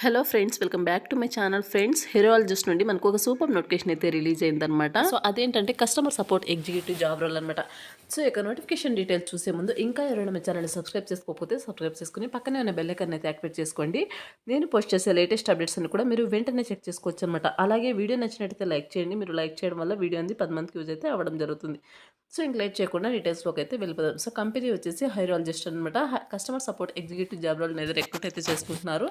Hello friends, welcome back to my channel. Friends, హెరోలజిస్ట్ నుండి మనకు ఒక సూపర్ నోటిఫికేషన్ అయితే రిలీజ్ అయిందనమాట. సో అదేంటంటే customer support executive job role అనమాట. సో ఇక నోటిఫికేషన్ డీటెయిల్స్ చూసే ముందు ఇంకా ఎవరైనా మా ఛానల్ని సబ్స్క్రైబ్ చేసుకోకపోతే సబ్స్క్రైబ్ చేసుకుని పక్కనే ఉన్న బెల్ ఐకాన్ అయితే యాక్టివేట్ చేసుకోండి. నేను పోస్ట్ చేసే లేటెస్ట్ అప్డేట్స్ అని కూడా మీరు వెంటనే చెక్ చేసుకోవచ్చు అనమాట. అలాగే వీడియో నచ్చినట్టయితే లైక్ చేయండి. మీరు లైక్ చేయడం వల్ల వీడియో అనేది 10 మందికి యూజ్ అయితే అవ్వడం జరుగుతుంది. సో ఇంక లేట్ చేయకుండా డీటెయిల్స్లోకి అయితే వెళ్ళిపోదాం. సో కంపెనీ వచ్చేసి హైరాలజిస్ట్ అనమాట. Customer support executive job role అనేది రిక్రూట్ అయితే చేసుకుంటున్నారు.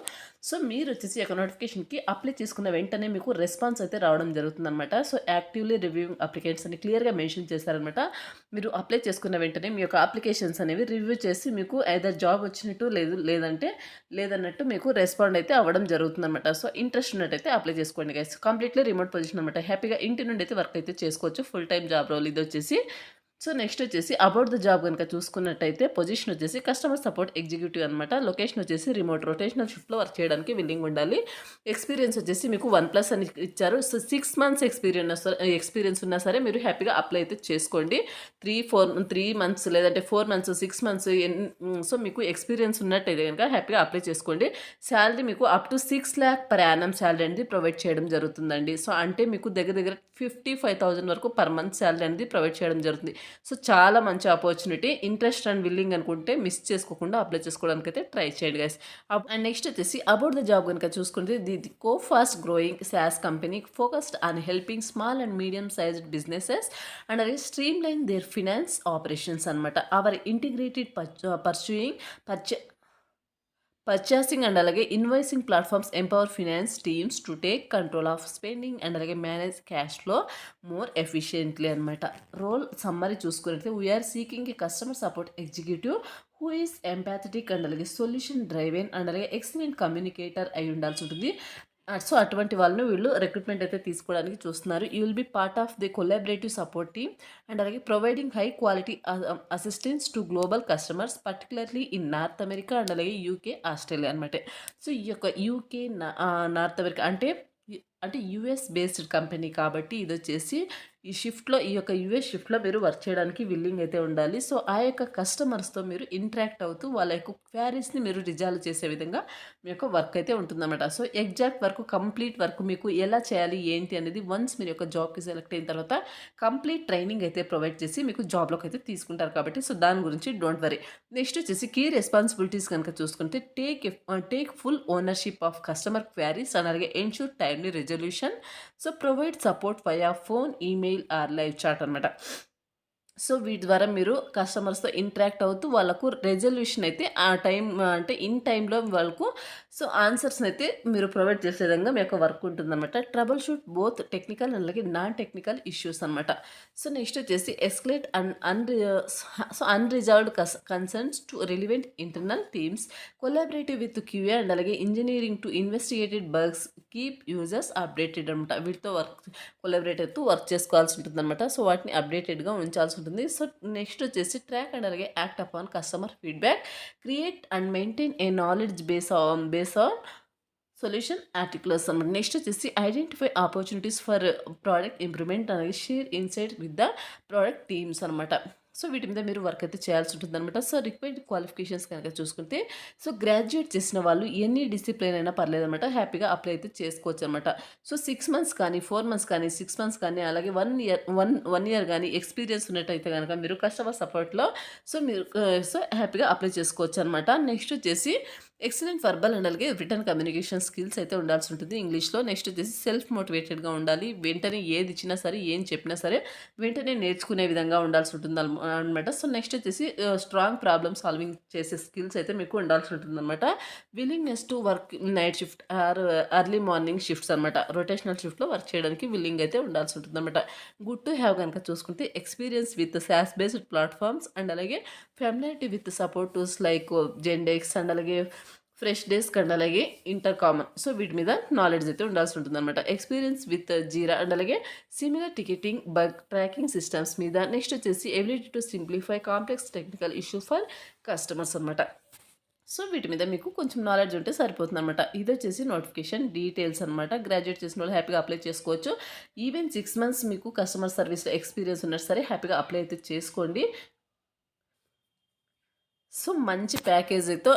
సో మీరు వచ్చేసి ఒక నోటిఫికేషన్కి అప్లై చేసుకున్న వెంటనే మీకు రెస్పాన్స్ అయితే రావడం జరుగుతుంది అనమాట. సో యాక్టివ్లీ రివ్యూయింగ్ అప్లికేషన్స్ అని క్లియర్గా మెన్షన్ చేశారనమాట. మీరు అప్లై చేసుకున్న వెంటనే మీ యొక్క అప్లికేషన్స్ అనేవి రివ్యూ చేసి మీకు ఐదర్ జాబ్ వచ్చినట్టు లేదన్నట్టు మీకు రెస్పాండ్ అయితే అవ్వడం జరుగుతుంది అనమాట. సో ఇంట్రెస్ట్ ఉన్నట్టయితే అప్లై చేసుకోండి గైస్. కంప్లీట్లీ రిమోట్ పొజిషన్ అనమాట. హ్యాపీగా ఇంటి నుండి అయితే వర్క్ అయితే చేసుకోవచ్చు. ఫుల్ టైం జాబ్ రోల్ ఇది వచ్చేసి. సో నెక్స్ట్ వచ్చేసి అబౌట్ ద జాబ్ కనుక చూసుకున్నట్టయితే పొజిషన్ వచ్చేసి కస్టమర్ సపోర్ట్ ఎగ్జిక్యూటివ్ అనమాట. లొకేషన్ వచ్చేసి రిమోట్ రొటేషనల్ షిఫ్ట్లో వర్క్ చేయడానికి విల్లింగ్ ఉండాలి. ఎక్స్పీరియన్స్ వచ్చేసి మీకు 1+ అని ఇచ్చారు. సో 6 మంత్స్ ఎక్స్పీరియన్స్ ఉన్నా సరే మీరు హ్యాపీగా అప్లై అయితే చేసుకోండి. 3 మంత్స్ లేదంటే 4 మంత్స్ 6 మంత్స్ సో మీకు ఎక్స్పీరియన్స్ ఉన్నట్టయితే కనుక హ్యాపీగా అప్లై చేసుకోండి. శాలరీ మీకు up to 6 lakh per annum salary అనేది ప్రొవైడ్ చేయడం జరుగుతుందండి. సో అంటే మీకు దగ్గర 55,000 వరకు పర్ మంత్ శాలరీ అనేది ప్రొవైడ్ చేయడం జరుగుతుంది. సో చాలా మంచి ఆపర్చునిటీ. ఇంట్రెస్ట్ అండ్ విల్లింగ్ అనుకుంటే మిస్ చేసుకోకుండా అప్లై చేసుకోవడానికి అయితే ట్రై చేయండి గైస్. అండ్ నెక్స్ట్ వచ్చేసి అబౌట్ ద జాబ్ కనుక చూసుకుంటే the co fast growing SaaS company focused on helping small and medium sized businesses and అలాగే streamline their finance operations అనమాట. అవర్ ఇంటిగ్రేటెడ్ పర్చేసింగ్ అండ్ అలాగే invoicing platforms empower finance teams to take control of spending and అలాగే manage cash flow more efficiently అనమాట. Role summary చూసుకున్నట్లయితే we are seeking a customer support executive who is empathetic and అలాగే solution driven and అలాగే excellent communicator అయి ఉండాల్సి ఉంటుంది. So అటువంటి వాళ్ళను వీళ్ళు రిక్రూట్మెంట్ అయితే తీసుకోవడానికి చూస్తున్నారు. You will be part of the collaborative support team and అలాగే providing high quality assistance to global customers particularly in North America and అలాగే UK, ఆస్ట్రేలియా అనమాట. సో ఈ యొక్క UK, నార్త్ అమెరికా అంటే యుఎస్ బేస్డ్ కంపెనీ కాబట్టి ఇది వచ్చేసి ఈ యొక్క యుఎస్ షిఫ్ట్లో మీరు వర్క్ చేయడానికి విల్లింగ్ అయితే ఉండాలి. సో ఆ యొక్క కస్టమర్స్తో మీరు ఇంటరాక్ట్ అవుతూ వాళ్ళ యొక్క క్వారీస్ని మీరు రిజాల్వ్ చేసే విధంగా మీ యొక్క వర్క్ అయితే ఉంటుందన్నమాట. So exact work, complete work మీకు ఎలా చేయాలి ఏంటి అనేది వన్స్ మీరు యొక్క జాబ్కి సెలెక్ట్ అయిన తర్వాత కంప్లీట్ ట్రైనింగ్ అయితే ప్రొవైడ్ చేసి మీకు జాబ్లోకి అయితే తీసుకుంటారు కాబట్టి సో దాని గురించి డోంట్ వరీ. నెక్స్ట్ వచ్చేసి కీ రెస్పాన్సిబిలిటీస్ కనుక చూసుకుంటే take full ownership of customer queries and అలాగే ensure timely resolution. So provide support via phone, email or live chat అనమాట. సో వీటి ద్వారా మీరు కస్టమర్స్తో ఇంటరాక్ట్ అవుతూ వాళ్ళకు రెజల్యూషన్ అయితే ఆ టైం అంటే ఇన్ టైంలో వాళ్ళకు సో ఆన్సర్స్ని అయితే మీరు ప్రొవైడ్ చేసే విధంగా మీ యొక్క వర్క్ ఉంటుందన్నమాట. Troubleshoot both technical and అలాగే నాన్ టెక్నికల్ ఇష్యూస్ అనమాట. సో నెక్స్ట్ వచ్చేసి escalate unresolved concerns to relevant internal teams, collaborative with QA and అలాగే engineering to investigated bugs, keep users updated అనమాట. వీటితో కొలాబరేట్ అవుతూ వర్క్ చేసుకోవాల్సి ఉంటుంది అనమాట. సో వాటిని అప్డేటెడ్గా ఉంచాల్సి ఉంటుంది. సో నెక్స్ట్ వచ్చేసి ట్రాక్ అండ్ అలాగే act upon customer feedback, create and maintain a knowledge base on solution articles అనమాట. నెక్స్ట్ వచ్చేసి identify opportunities for product improvement అలాగే share insight with the product teams అనమాట. సో వీటి మీద మీరు వర్క్ అయితే చేయాల్సి ఉంటుంది అనమాట. సో రిక్వైర్డ్ క్వాలిఫికేషన్స్ కనుక చూసుకుంటే సో గ్రాడ్యుయేట్ చేసిన వాళ్ళు ఎన్ని డిసిప్లిన్ అయినా పర్లేదన్నమాట, హ్యాపీగా అప్లై అయితే చేసుకోవచ్చు అనమాట. సో 6 మంత్స్ కానీ 4 మంత్స్ కానీ 6 మంత్స్ కానీ అలాగే 1 ఇయర్ కానీ ఎక్స్పీరియన్స్ ఉన్నట్టయితే కనుక మీరు కస్టమర్ సపోర్ట్లో సో మీరు సో హ్యాపీగా అప్లై చేసుకోవచ్చు అనమాట. నెక్స్ట్ వచ్చేసి ఎక్సలెంట్ వర్బల్ అండ్ అలాగే రిటర్న్ కమ్యూనికేషన్ స్కిల్స్ అయితే ఉండాల్సి ఉంటుంది ఇంగ్లీష్లో. నెక్స్ట్ వచ్చేసి సెల్ఫ్ మోటివేటెడ్గా ఉండాలి. వెంటనే ఏది ఇచ్చినా సరే ఏం చెప్పినా సరే వెంటనే నేర్చుకునే విధంగా ఉండాల్సి ఉంటుంది అనమాట. సో నెక్స్ట్ వచ్చేసి స్ట్రాంగ్ ప్రాబ్లమ్ సాల్వింగ్ చేసే స్కిల్స్ అయితే మీకు ఉండాల్సి ఉంటుంది అనమాట. Willingness to work night shift or early morning shifts అనమాట. రొటేషనల్ షిఫ్ట్లో వర్క్ చేయడానికి విల్లింగ్ అయితే ఉండాల్సి ఉంటుంది అనమాట. గుడ్ టు హ్యావ్ కనుక చూసుకుంటే experience with SaaS based platforms and అలాగే familiarity with support tools like Zendesk and అలాగే ఫ్రెష్ డెస్క్ అండ్ అలాగే ఇంటర్ కామన్. సో వీటి మీద నాలెడ్జ్ అయితే ఉండాల్సి ఉంటుంది అనమాట. ఎక్స్పీరియన్స్ విత్ జీరా అండ్ అలాగే similar ticketing bug tracking systems మీద. నెక్స్ట్ వచ్చేసి ability to simplify complex technical issue for customers అనమాట. సో వీటి మీద మీకు కొంచెం నాలెడ్జ్ ఉంటే సరిపోతుంది అనమాట. ఇది వచ్చేసి నోటిఫికేషన్ డీటెయిల్స్ అనమాట. గ్రాడ్యుయేట్ చేసిన వాళ్ళు హ్యాపీగా అప్లై చేసుకోవచ్చు. ఈవెన్ 6 మంత్స్ మీకు కస్టమర్ సర్వీస్లో ఎక్స్పీరియన్స్ ఉన్నా సరే హ్యాపీగా అప్లై అయితే చేసుకోండి. సో, మంచి ప్యాకేజీతో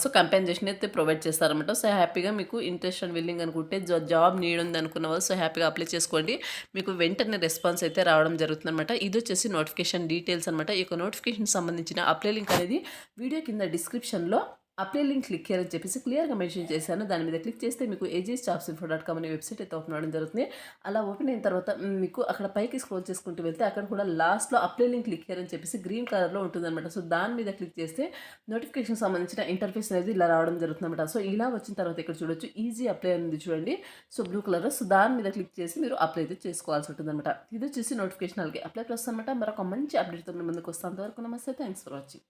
సో, కంపెన్సేషన్ అయితే ప్రొవైడ్ చేస్తారనమాట. సో, హ్యాపీగా మీకు ఇంట్రెస్ట్ అండ్ విల్లింగ్ అనుకుంటే జాబ్ నీడ్ ఉంది అనుకున్న వాళ్ళు సో, హ్యాపీగా అప్లై చేసుకోండి. మీకు వెంటనే రెస్పాన్స్ అయితే రావడం జరుగుతుందనమాట. ఇదొచ్చేసి నోటిఫికేషన్ డీటెయిల్స్ అనమాట. ఈ యొక్క నోటిఫికేషన్ సంబంధించిన అప్లై లింక్ అనేది వీడియో కింద డిస్క్రిప్షన్‌లో అప్లై లింక్ క్లిక్ చేయాలని చెప్పేసి క్లియర్‌గా మెన్షన్ చేశాను. దాని మీద క్లిక్ చేస్తే మీకు agsjobsinfo.com అనే వెబ్‌సైట్ అయితే ఓపెన్ అవ్వడం జరుగుతుంది. అలా ఓపెన్ అయిన తర్వాత మీకు అక్కడ పైకి స్క్రోల్ చేసుకుంటూ వెళ్తే అక్కడ కూడా లాస్ట్‌లో అప్లై లింక్ క్లిక్ చేయాలని చెప్పేసి గ్రీన్ కలర్‌లో ఉంటుందన్నమాట. సో, దాని మీద క్లిక్ చేస్తే నోటిఫికేషన్ సంబంధించిన ఇంటర్ఫేస్ అనేది ఇలా రావడం జరుగుతుందన్నమాట. సో, ఇలా వచ్చిన తర్వాత ఇక్కడ చూడొచ్చు ఈజీ అప్లై అనేది చూడండి. So, blue colour. సో, దాని మీద క్లిక్ చేసి మీరు అప్లై అయితే చేసుకోవాల్సి ఉంటుందన్నమాట. ఇది వచ్చేసి నోటిఫికేషన్ అలాగే అప్లై ప్లస్ అనమాట. మరొక మంచి అప్డేట్‌తో మీ ముందుకు వస్తాను. అంతవరకు నమస్తే. Thanks for watching.